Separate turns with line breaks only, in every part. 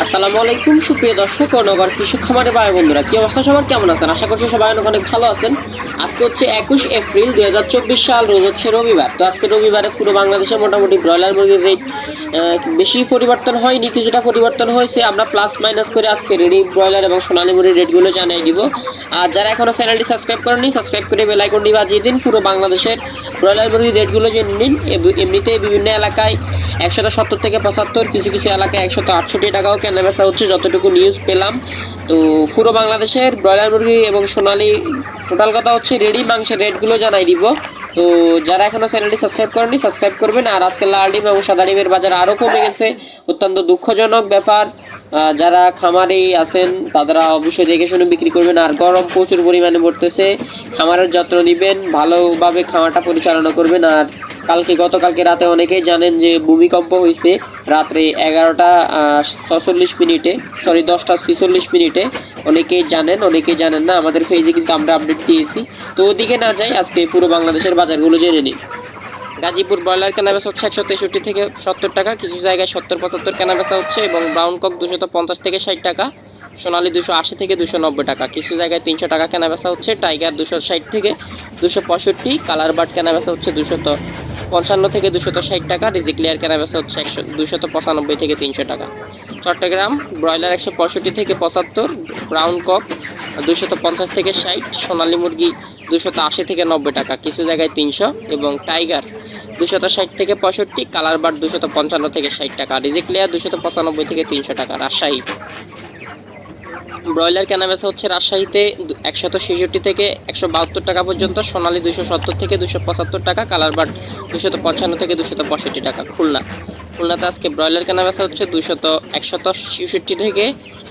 আসসালামু আলাইকুম সুপ্রিয় দর্শক ও নগর কৃষক খামারে ভাই বন্ধুরা, কি অবস্থা সবার, কেমন আছেন? আশা করছি সবাই অনেক অনেক ভালো আছেন। আজকে হচ্ছে 21 এপ্রিল 2024 সাল, রোজ হচ্ছে রবিবার। তো আজকে রবিবারে পুরো বাংলাদেশে মোটামুটি ব্রয়লার মুরগির রেট বেশি পরিবর্তন হয়নি, কিছুটা পরিবর্তন হয়েছে। আমরা প্লাস মাইনাস করে আজকে রেডি ব্রয়লার এবং সোনালী মুরগির রেটগুলো জানিয়ে দিব। আর যারা এখনও চ্যানেলটি সাবস্ক্রাইব করেননি, সাবস্ক্রাইব করে বেল আইকনটি বাজিয়ে দিন। পুরো বাংলাদেশের ব্রয়লার মুরগির রেটগুলো জেনে নিন। এমনিতে বিভিন্ন এলাকায় 170 থেকে 75, কিছু কিছু এলাকায় 168 টাকাও কেনা বেচা হচ্ছে, যতটুকু নিউজ পেলাম। তো পুরো বাংলাদেশের ব্রয়লার মুরগি এবং সোনালী টোটাল কথা হচ্ছে রেডি মাংসের রেটগুলো জানাই দিব। তো যারা এখনও চ্যানেলটি সাবস্ক্রাইব করেননি, সাবস্ক্রাইব করবেন। আর আজকে লাল ডিম এবং সাদা ডিমের বাজার আরও কমে গেছে, অত্যন্ত দুঃখজনক ব্যাপার। যারা খামারে আছেন তারা অবশ্যই দেখে শুনে বিক্রি করবেন। আর গরম প্রচুর পরিমাণে পড়তেছে, খামারের যত্ন নেবেন, ভালোভাবে খামারটা পরিচালনা করবেন। আর গতকালকে রাতে অনেকেই জানেন যে ভূমিকম্প হয়েছে রাত্রে 11টা 46 মিনিটে, 10টা 46 মিনিটে। অনেকেই জানেন, অনেকেই জানেন না। আমাদের পেজে কিন্তু আমরা আপডেট দিয়েছি। তো ওদিকে না যাই, আজকে পুরো বাংলাদেশের বাজারগুলো জেনে নিই। গাজীপুর ব্রয়লার কেনাবেচা হচ্ছে 163 থেকে 70 টাকা, কিছু জায়গায় 70-75 কেনাবেচা হচ্ছে। এবং ব্রাউন কক 250 থেকে 60 টাকা, সোনালী 280 থেকে 290 টাকা, কিছু জায়গায় 300 টাকা কেনাবেচা হচ্ছে। টাইগার 260 থেকে 265, কালার বার্ড কেনাবেচা হচ্ছে 255 থেকে 260 টাকা, রিজিক্লিয়ার কেনাবেচা হচ্ছে 295 থেকে 300 টাকা। চট্টগ্রাম ব্রয়লার 165 থেকে 75, ব্রাউন কক 250 থেকে 60, সোনালী মুরগি 280 থেকে 90 টাকা, কিছু জায়গায় 300। এবং টাইগার 260 থেকে 65, কালার বার্ড 255 থেকে 60 টাকা, রিজিক্লিয়ার 295 থেকে 300 টাকা। রাজশাহী ব্রয়লার কেনাবেচা হচ্ছে রাজশাহীতে 166 থেকে 172 টাকা পর্যন্ত, সোনালী 270 থেকে 275 টাকা, কালার বার্ড 255 থেকে 265 টাকা। খুলনাতে আজকে ব্রয়লার কেনাবেচা হচ্ছে 167 থেকে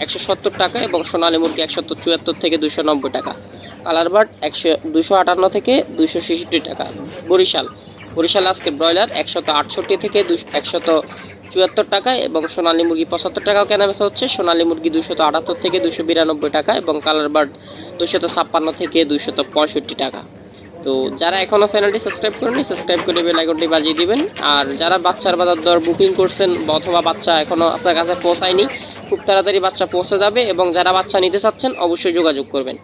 170 টাকা, এবং সোনালী মুরগি 174 থেকে 290 টাকা, কালার বার্ড 258 থেকে 266 টাকা। বরিশাল আজকে ব্রয়লার 168 থেকে 174 টাকা, এবং সোনালী মুরগি 75 টাকাও কেনাবেচা হচ্ছে। সোনালী মুরগি 278 থেকে 292 টাকা, এবং কালার বার্ড 256 থেকে 265 টাকা। তো যারা এখনও চ্যানেলটি সাবস্ক্রাইব করেননি, সাবস্ক্রাইব করে বেল আইকনটি বাজিয়ে দিবেন। আর যারা বাচ্চার বাজার দর বুকিং করছেন অথবা বাচ্চা এখনও আপনার কাছে পৌঁছায়নি, খুব তাড়াতাড়ি বাচ্চা পৌঁছে যাবে। এবং যারা বাচ্চা নিতে চাচ্ছেন অবশ্যই যোগাযোগ করবেন।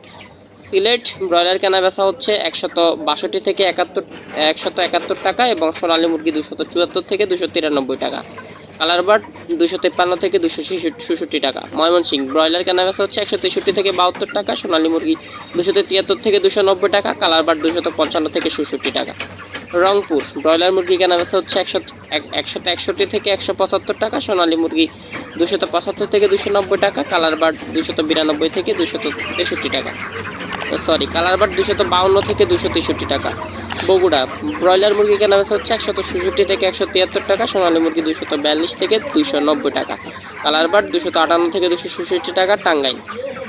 সিলেট ব্রয়লার কেনাবেচা হচ্ছে 162 থেকে 171 টাকা, এবং সোনালী মুরগি 274 থেকে 293 টাকা, কালার বার্ড 253 থেকে 266 টাকা। ময়মনসিংহ ব্রয়লার কেনাবেচা হচ্ছে 163 থেকে 72 টাকা, সোনালী মুরগি 273 থেকে 290 টাকা, কালার বার্ড 255 থেকে 67 টাকা। রংপুর ব্রয়লার মুরগি কেনাবেচা হচ্ছে 161 থেকে 175 টাকা, সোনালী মুরগি 275 থেকে 290 টাকা, কালার বার্ড 292 থেকে 263 টাকা। কালার বার্ড 252 থেকে 263 টাকা। বগুড়া ব্রয়লার মুরগি কেনাবেচা হচ্ছে 166 থেকে 173 টাকা, সোনালী মুরগি 242 থেকে 290 টাকা, কালার বার্ড 258 থেকে 266 টাকা। টাঙ্গাইল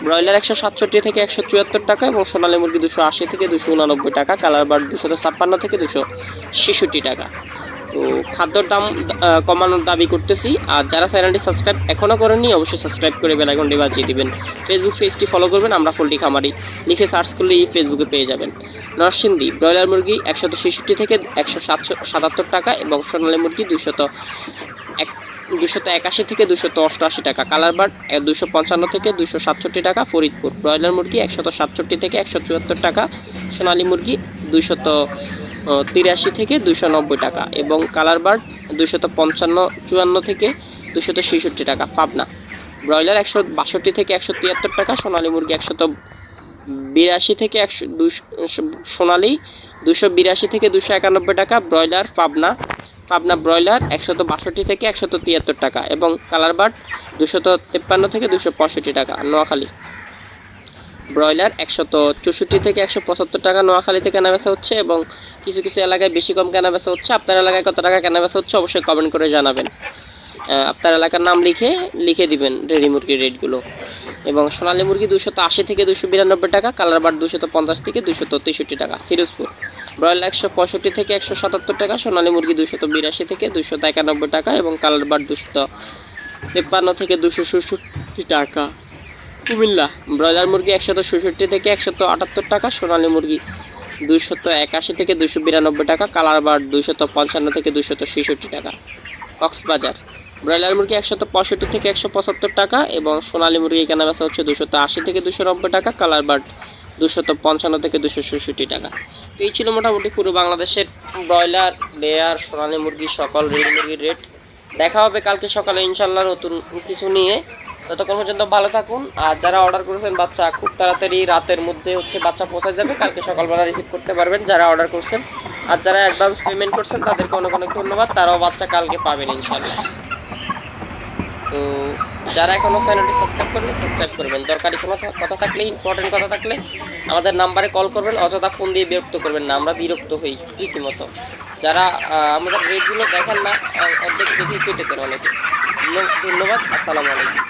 ব্রয়লার 167 থেকে 174 টাকা, এবং সোনালী মুরগি 280 থেকে 289 টাকা, কালার বার্ড 256 থেকে 266 টাকা। তো খাদ্যর দাম কমানোর দাবি করতেছি। আর যারা চ্যানেলটি সাবস্ক্রাইব এখনও করেননি অবশ্যই সাবস্ক্রাইব করে বেল আইকনটি বাজিয়ে দিবেন। ফেসবুক পেজটি ফলো করবেন, আমরা পোল্ট্রি খামারি লিখে সার্চ করলেই ফেসবুকে পেয়ে যাবেন। নরসিংদী ব্রয়লার মুরগি 166 থেকে 177 টাকা, এবং সোনালী মুরগি 281 থেকে 288 টাকা, কালার বার্ড 255 থেকে 267 টাকা। ফরিদপুর ব্রয়লার মুরগি 167 থেকে 174 টাকা, সোনালী মুরগি 283 থেকে 290 টাকা, এবং কালার বার্ড 254 থেকে 266 টাকা। পাবনা ব্রয়লার 162 থেকে 173 টাকা, সোনালী মুরগি 182 থেকে 282 থেকে 291 টাকা। ব্রয়লার পাবনা ব্রয়লার 162 থেকে 173 টাকা, এবং কালার বার্ড 253 থেকে 265 টাকা। নোয়াখালী ব্রয়লার 164 থেকে 175 টাকা নোয়াখালীতে কেনাবেচা হচ্ছে, এবং কিছু কিছু এলাকায় বেশি কম কেনাবেচা হচ্ছে। আপনার এলাকায় কত টাকা কেনাবেচা হচ্ছে অবশ্যই কমেন্ট করে জানাবেন। আপনার এলাকার নাম লিখে দিবেন রেডি মুরগির রেটগুলো। এবং সোনালী মুরগি 280 থেকে 292 টাকা, কালার বার্ড 250 থেকে 263 টাকা। ফিরোজপুর ব্রয়লার 165 থেকে 177 টাকা, সোনালী মুরগি 282 থেকে 291 টাকা, এবং কালার বার্ড 253 থেকে 266 টাকা। কুমিল্লা ব্রয়লার মুরগি 166 থেকে 178 টাকা, সোনালী মুরগি 281 থেকে 292 টাকা, কালার বার্ড 255 থেকে 266 টাকা। কক্সবাজার ব্রয়লার মুরগি 165 থেকে 175 টাকা এবং সোনালী মুরগি কেনা বেচা হচ্ছে 280 থেকে 290 টাকা, কালার বার্ড 255 থেকে 266 টাকা। তো এই ছিল মোটামুটি পুরো বাংলাদেশের ব্রয়লার, লেয়ার, সোনালী মুরগি সকল রেড মুরগির রেট। দেখা হবে কালকে সকালে ইনশাল্লাহ নতুন কিছু নিয়ে। ততক্ষণ পর্যন্ত ভালো থাকুন। আর যারা অর্ডার করেছেন বাচ্চা খুব তাড়াতাড়ি রাতের মধ্যে হচ্ছে বাচ্চা পৌঁছে যাবে, কালকে সকালবেলা রিসিভ করতে পারবেন যারা অর্ডার করছেন। আর যারা অ্যাডভান্স পেমেন্ট করছেন তাদেরকে অনেক অনেক ধন্যবাদ, তারাও বাচ্চা কালকে পাবেন ইনশাল্লাহ। তো যারা এখনও চ্যানেলটি সাবস্ক্রাইব করেন সাবস্ক্রাইব করবেন। দরকারি কোনো কথা থাকলে, ইম্পর্টেন্ট কথা থাকলে আমাদের নাম্বারে কল করবেন, অযথা ফোন দিয়ে বিরক্ত করবেন না, আমরা বিরক্ত হই রীতিমতো। যারা আমাদের রেটগুলো দেখেন না, অর্ধেক দেখে কেটে দেন অনেকে। ধন্যবাদ, আসসালামু আলাইকুম।